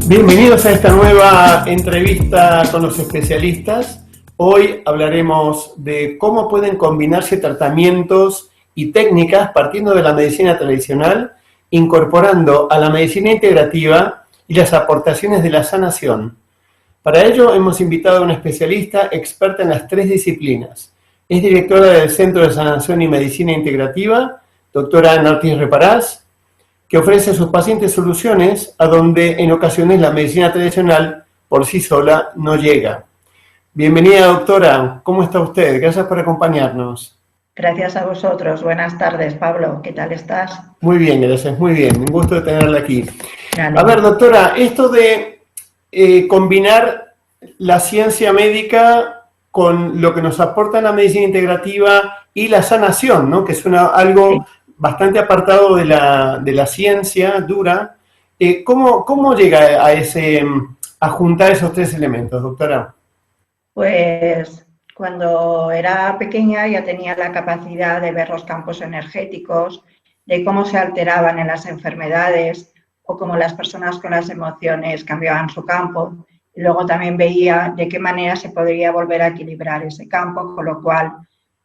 Bienvenidos a esta nueva entrevista con los especialistas. Hoy hablaremos de cómo pueden combinarse tratamientos y técnicas partiendo de la medicina tradicional, incorporando a la medicina integrativa y las aportaciones de la sanación. Para ello hemos invitado a una especialista experta en las tres disciplinas. Es directora del Centro de Sanación y Medicina Integrativa, doctora Ana Ortiz Reparás, que ofrece a sus pacientes soluciones a donde en ocasiones la medicina tradicional por sí sola no llega. Bienvenida, doctora. ¿Cómo está usted? Gracias por acompañarnos. Gracias a vosotros. Buenas tardes, Pablo. ¿Qué tal estás? Muy bien, gracias. Muy bien. Un gusto de tenerla aquí. A ver, doctora, esto de combinar la ciencia médica con lo que nos aporta la medicina integrativa y la sanación, ¿no? Que es algo bastante apartado de la ciencia dura. ¿Cómo llega a juntar esos tres elementos, doctora? Pues cuando era pequeña ya tenía la capacidad de ver los campos energéticos, de cómo se alteraban en las enfermedades o cómo las personas con las emociones cambiaban su campo. Y luego también veía de qué manera se podría volver a equilibrar ese campo, con lo cual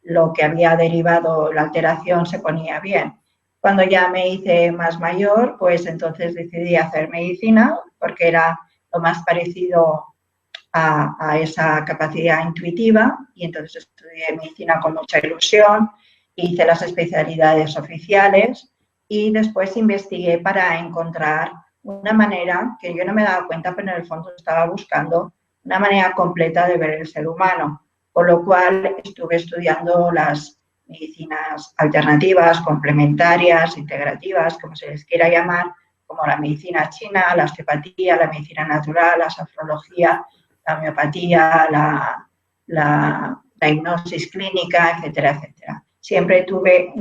lo que había derivado la alteración se ponía bien. Cuando ya me hice más mayor, pues entonces decidí hacer medicina porque era lo más parecido a esa capacidad intuitiva, y entonces estudié medicina con mucha ilusión, hice las especialidades oficiales y después investigué para encontrar una manera que yo no me daba cuenta, pero en el fondo estaba buscando una manera completa de ver el ser humano, con lo cual estuve estudiando las medicinas alternativas, complementarias, integrativas, como se les quiera llamar, como la medicina china, la osteopatía, la medicina natural, la sofrología, la homeopatía, la hipnosis clínica, etcétera, etcétera. Siempre tuve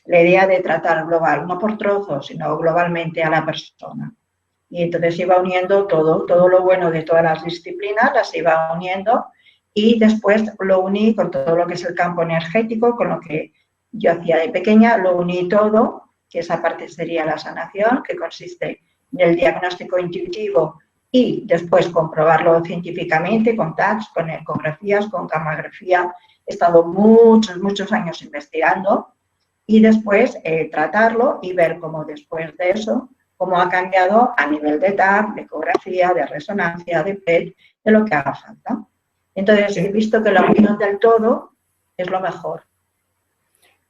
la idea de tratar global, no por trozos, sino globalmente a la persona. Y entonces iba uniendo todo lo bueno de todas las disciplinas, las iba uniendo, y después lo uní con todo lo que es el campo energético, con lo que yo hacía de pequeña, lo uní todo, que esa parte sería la sanación, que consiste en el diagnóstico intuitivo y después comprobarlo científicamente con TACs, con ecografías, con gammagrafía. He estado muchos años investigando y después tratarlo y ver cómo después de eso, cómo ha cambiado a nivel de TAC, de ecografía, de resonancia, de PET, de lo que haga falta. Entonces he visto que la unión del todo es lo mejor.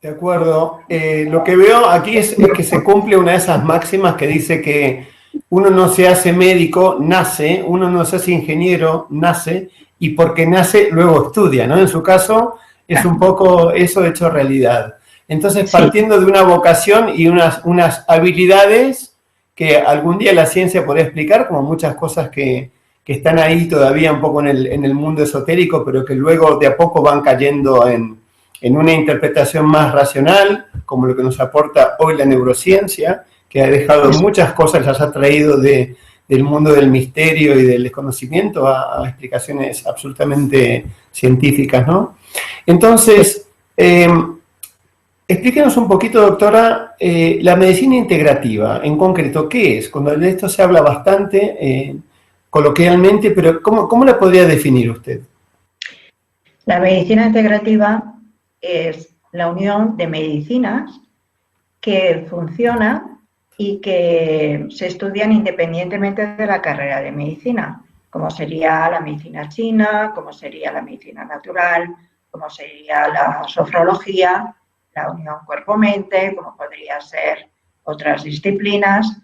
De acuerdo. Lo que veo aquí es que se cumple una de esas máximas que dice que uno no se hace médico, nace, uno no se hace ingeniero, nace, y porque nace, luego estudia, ¿no? En su caso, es un poco eso hecho realidad. Entonces, partiendo de una vocación y unas habilidades que algún día la ciencia podrá explicar, como muchas cosas que están ahí todavía un poco en el mundo esotérico, pero que luego de a poco van cayendo en una interpretación más racional, como lo que nos aporta hoy la neurociencia, que ha dejado muchas cosas, las ha traído del mundo del misterio y del desconocimiento a explicaciones absolutamente científicas, ¿no? Entonces, explíquenos un poquito, doctora, la medicina integrativa, en concreto, ¿qué es? Cuando de esto se habla bastante coloquialmente, pero ¿cómo la podría definir usted? La medicina integrativa es la unión de medicinas que funcionan y que se estudian independientemente de la carrera de medicina, como sería la medicina china, como sería la medicina natural, como sería la sofrología, la unión cuerpo-mente, como podría ser otras disciplinas.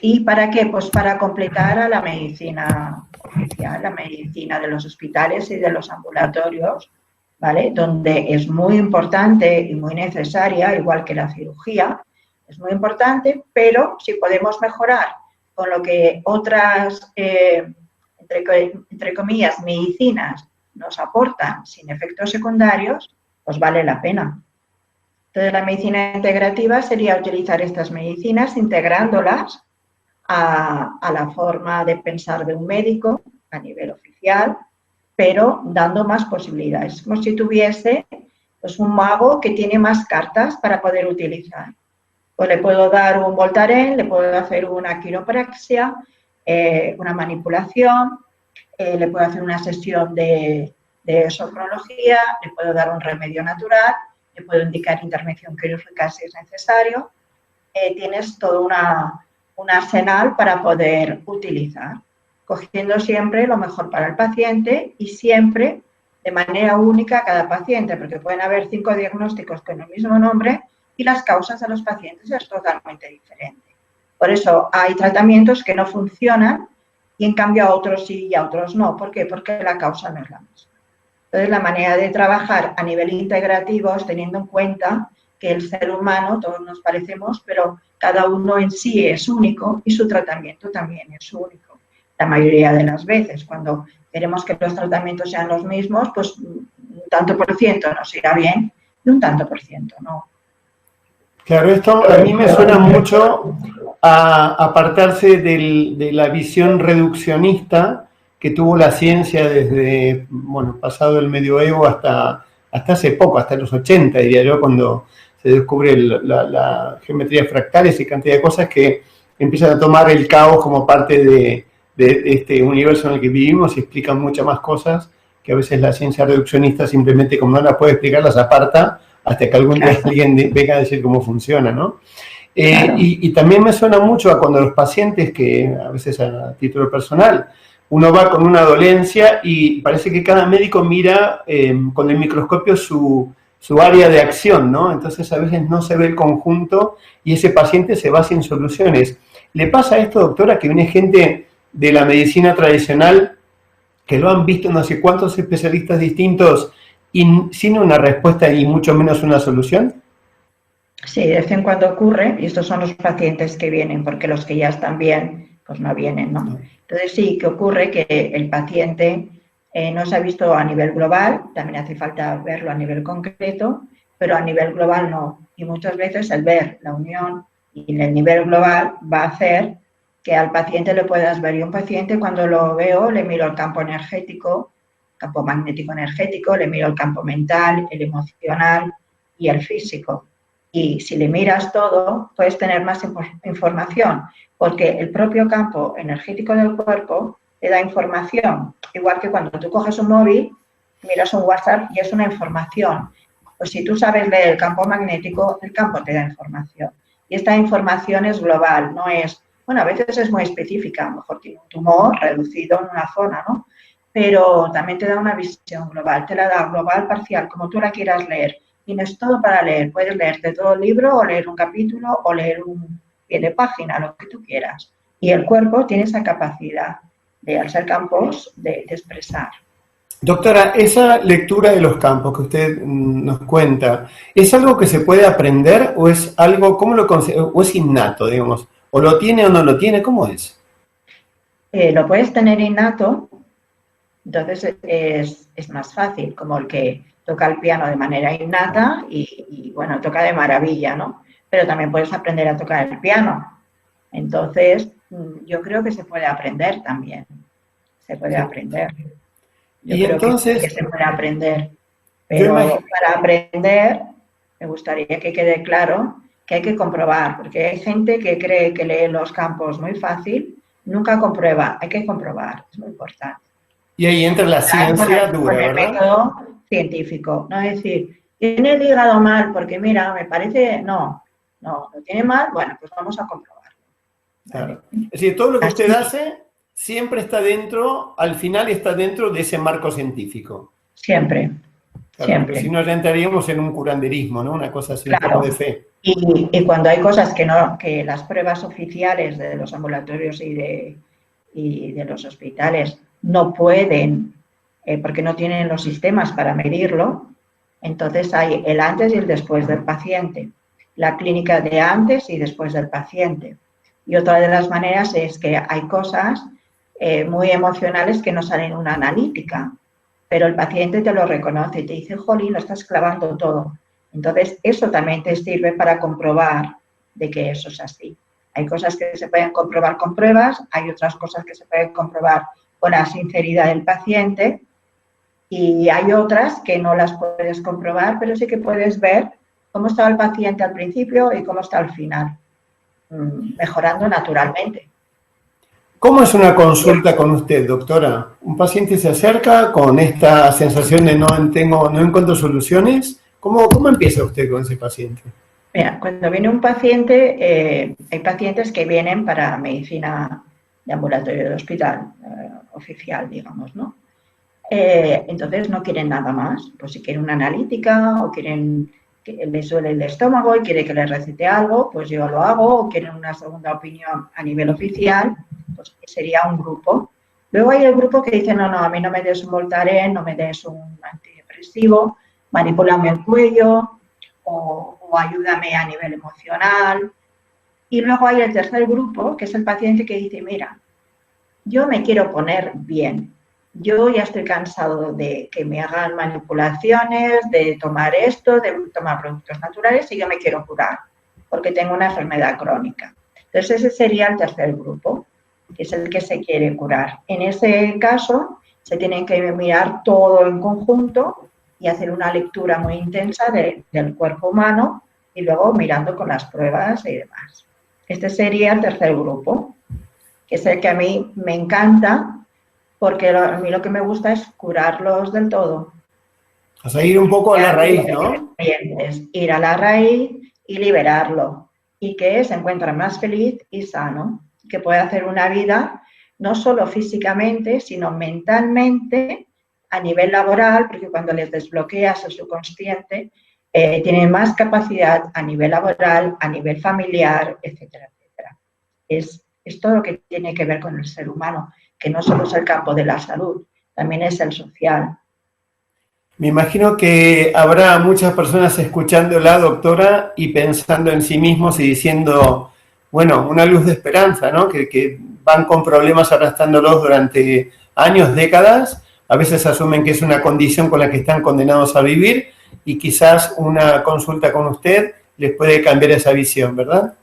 ¿Y para qué? Pues para completar a la medicina oficial, la medicina de los hospitales y de los ambulatorios, ¿vale? Donde es muy importante y muy necesaria, igual que la cirugía, es muy importante, pero si podemos mejorar con lo que otras, entre comillas, medicinas nos aportan sin efectos secundarios, pues vale la pena. Entonces, la medicina integrativa sería utilizar estas medicinas integrándolas a la forma de pensar de un médico a nivel oficial, pero dando más posibilidades, como si tuviese pues, un mago que tiene más cartas para poder utilizar. Pues le puedo dar un Voltaren, le puedo hacer una quiropraxia, una manipulación, le puedo hacer una sesión de sofrología, le puedo dar un remedio natural, le puedo indicar intervención quirúrgica si es necesario. Tienes todo un arsenal para poder utilizar, cogiendo siempre lo mejor para el paciente y siempre de manera única a cada paciente, porque pueden haber 5 diagnósticos con el mismo nombre y las causas de los pacientes es totalmente diferente. Por eso hay tratamientos que no funcionan y en cambio a otros sí y a otros no. ¿Por qué? Porque la causa no es la misma. Entonces, la manera de trabajar a nivel integrativo es teniendo en cuenta que el ser humano, todos nos parecemos, pero cada uno en sí es único y su tratamiento también es único. La mayoría de las veces, cuando queremos que los tratamientos sean los mismos, pues un tanto por ciento nos irá bien y un tanto por ciento no. Claro, esto a mí me suena mucho a apartarse de la visión reduccionista que tuvo la ciencia desde, bueno, pasado el medioevo hasta hace poco, hasta los 80, diría yo, cuando se descubre la geometría fractales y cantidad de cosas que empiezan a tomar el caos como parte de este universo en el que vivimos y explican muchas más cosas que a veces la ciencia reduccionista simplemente, como no las puede explicar, las aparta hasta que algún día alguien venga a decir cómo funciona, ¿no? Claro. Y también me suena mucho a cuando los pacientes, que a veces a título personal, uno va con una dolencia y parece que cada médico mira con el microscopio su área de acción, ¿no? Entonces a veces no se ve el conjunto y ese paciente se va sin soluciones. ¿Le pasa esto, doctora, que viene gente de la medicina tradicional que lo han visto no sé cuántos especialistas distintos y sin una respuesta y mucho menos una solución? Sí, de vez en cuando ocurre, y estos son los pacientes que vienen, porque los que ya están bien, pues no vienen, ¿no? Entonces sí que ocurre que el paciente no se ha visto a nivel global, también hace falta verlo a nivel concreto, pero a nivel global no. Y muchas veces el ver la unión y el nivel global va a hacer que al paciente le puedas ver. Y un paciente cuando lo veo le miro el campo energético, campo magnético energético, le miro el campo mental, el emocional y el físico. Y si le miras todo, puedes tener más información, porque el propio campo energético del cuerpo te da información. Igual que cuando tú coges un móvil, miras un WhatsApp y es una información. Pues si tú sabes leer el campo magnético, el campo te da información. Y esta información es global, no es, bueno, a veces es muy específica, a lo mejor tiene un tumor reducido en una zona, ¿no? Pero también te da una visión global, te la da global parcial, como tú la quieras leer. Tienes todo para leer. Puedes leerte todo el libro o leer un capítulo o leer un pie de página, lo que tú quieras. Y el cuerpo tiene esa capacidad de, al ser campos, de expresar. Doctora, esa lectura de los campos que usted nos cuenta, ¿es algo que se puede aprender o es algo, cómo lo o es innato, digamos? ¿O lo tiene o no lo tiene? ¿Cómo es? Lo puedes tener innato, entonces es más fácil, como el que toca el piano de manera innata y, bueno, toca de maravilla, ¿no? Pero también puedes aprender a tocar el piano. Entonces, yo creo que se puede aprender también. Se puede aprender. Yo Y creo que entonces, se puede aprender. yo Pero imagino, para aprender, me gustaría que quede claro que hay que comprobar, porque hay gente que cree que lee los campos muy fácil, nunca comprueba, hay que comprobar, es muy importante. y ahí entra la ciencia dura, Con el ¿verdad? método científico, no decir, tiene el hígado mal, porque mira, me parece, no, lo tiene mal, bueno, pues vamos a comprobarlo. ¿Vale? Claro. Es decir, todo lo que usted Así, hace siempre está dentro, al final está dentro de ese marco científico. siempre, Claro, porque si siempre. no ya entraríamos en un curanderismo, ¿no? Una cosa así, un poco de Claro. fe. Y cuando hay cosas que no, que las pruebas oficiales de los ambulatorios y de los hospitales no pueden, porque no tienen los sistemas para medirlo, entonces hay el antes y el después del paciente, la clínica de antes y después del paciente. Y otra de las maneras es que hay cosas muy emocionales que no salen en una analítica, pero el paciente te lo reconoce y te dice, jolín, lo estás clavando todo. Entonces, eso también te sirve para comprobar de que eso es así. Hay cosas que se pueden comprobar con pruebas, hay otras cosas que se pueden comprobar con la sinceridad del paciente y hay otras que no las puedes comprobar, pero sí que puedes ver cómo estaba el paciente al principio y cómo está al final, mejorando naturalmente. ¿Cómo es una consulta con usted, doctora? ¿Un paciente se acerca con esta sensación de no encuentro soluciones? ¿Cómo empieza usted con ese paciente? Mira, cuando viene un paciente, hay pacientes que vienen para medicina de ambulatorio de hospital, oficial, digamos, ¿no? Entonces no quieren nada más. Pues si quieren una analítica o quieren que les duele el estómago y quiere que les recete algo, pues yo lo hago, o quieren una segunda opinión a nivel oficial, pues sería un grupo. Luego hay el grupo que dice, no, a mí no me des un Voltaren, no me des un antidepresivo, manipúlame el cuello o ayúdame a nivel emocional. Y luego hay el tercer grupo, que es el paciente que dice, mira, yo me quiero poner bien. Yo ya estoy cansado de que me hagan manipulaciones, de tomar esto, de tomar productos naturales y yo me quiero curar porque tengo una enfermedad crónica. Entonces ese sería el tercer grupo, que es el que se quiere curar. En ese caso se tiene que mirar todo en conjunto y hacer una lectura muy intensa del cuerpo humano y luego mirando con las pruebas y demás. Este sería el tercer grupo, que es el que a mí me encanta, porque a mí lo que me gusta es curarlos del todo. O sea, ir un poco a la raíz, ¿no? Ir a la raíz y liberarlo. Y que se encuentre más feliz y sano. Que pueda hacer una vida no solo físicamente, sino mentalmente, a nivel laboral, porque cuando les desbloqueas el subconsciente, tienen más capacidad a nivel laboral, a nivel familiar, etcétera, etcétera. Es todo lo que tiene que ver con el ser humano, que no solo es el campo de la salud, también es el social. Me imagino que habrá muchas personas escuchándola, doctora, y pensando en sí mismos y diciendo, bueno, una luz de esperanza, ¿no? Que van con problemas arrastrándolos durante años, décadas, a veces asumen que es una condición con la que están condenados a vivir y quizás una consulta con usted les puede cambiar esa visión, ¿verdad?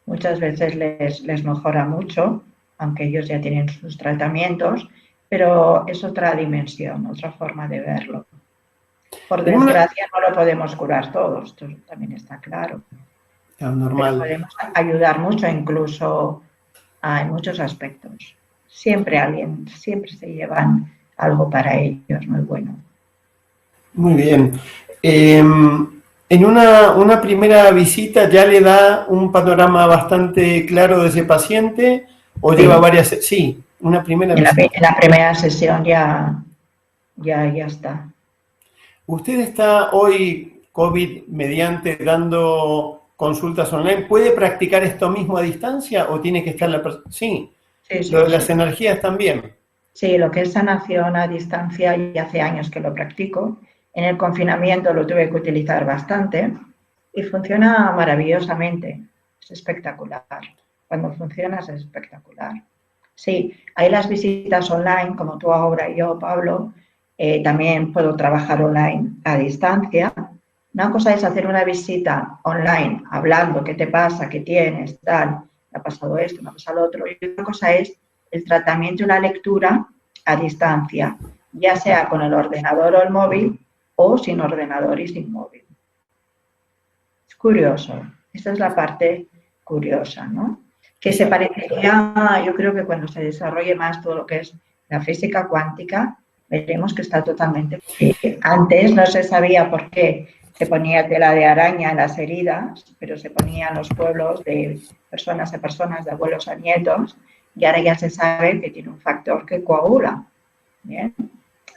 Muchas veces les mejora mucho, aunque ellos ya tienen sus tratamientos, pero es otra dimensión, otra forma de verlo. Por desgracia no lo podemos curar todos, esto también está claro. Normal. Pero podemos ayudar mucho, incluso en muchos aspectos. Siempre se llevan algo para ellos muy bueno. Muy bien. En una primera visita ya le da un panorama bastante claro de ese paciente o lleva varias... Sí, una primera visita. En la primera sesión ya está. ¿Usted está hoy, COVID mediante, dando consultas online? ¿Puede practicar esto mismo a distancia o tiene que estar la persona? Sí, lo de las energías también. Sí, lo que es sanación a distancia, y hace años que lo practico. En el confinamiento lo tuve que utilizar bastante y funciona maravillosamente. Es espectacular. Cuando funciona es espectacular. Sí, hay las visitas online, como tú ahora y yo, Pablo. También puedo trabajar online a distancia. Una cosa es hacer una visita online, hablando qué te pasa, qué tienes, tal, me ha pasado esto, me ha pasado lo otro. Y otra cosa es el tratamiento y la lectura a distancia, ya sea con el ordenador o el móvil o sin ordenador y sin móvil. Es curioso, esta es la parte curiosa, ¿no? Que se parecería, yo creo que cuando se desarrolle más todo lo que es la física cuántica, veremos que está totalmente... Antes no se sabía por qué se ponía tela de araña en las heridas, pero se ponía en los pueblos de personas a personas, de abuelos a nietos, y ahora ya se sabe que tiene un factor que coagula. ¿Bien?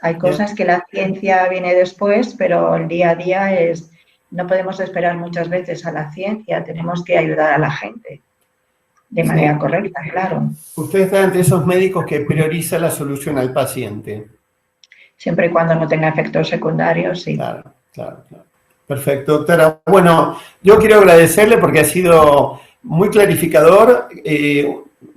Hay cosas que la ciencia viene después, pero el día a día es... No podemos esperar muchas veces a la ciencia, tenemos que ayudar a la gente de manera correcta, claro. Usted está entre esos médicos que prioriza la solución al paciente. Siempre y cuando no tenga efectos secundarios, sí. Claro. Perfecto, doctora. Bueno, yo quiero agradecerle porque ha sido muy clarificador,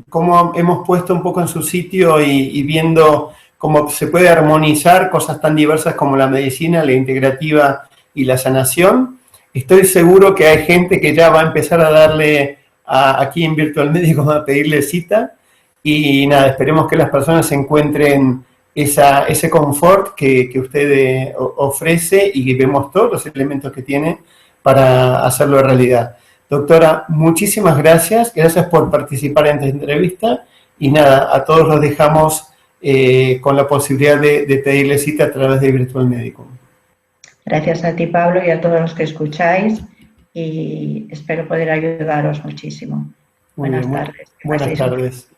cómo hemos puesto un poco en su sitio y viendo cómo se puede armonizar cosas tan diversas como la medicina, la integrativa y la sanación. Estoy seguro que hay gente que ya va a empezar a darle aquí en Virtual Médico a pedirle cita y nada, esperemos que las personas encuentren ese confort que usted ofrece y vemos todos los elementos que tiene para hacerlo realidad. Doctora, muchísimas gracias por participar en esta entrevista Y nada, a todos los dejamos con la posibilidad de pedirle cita a través de Virtual Médico. Gracias a ti, Pablo, y a todos los que escucháis, y espero poder ayudaros muchísimo. Buenas tardes. Buenas tardes.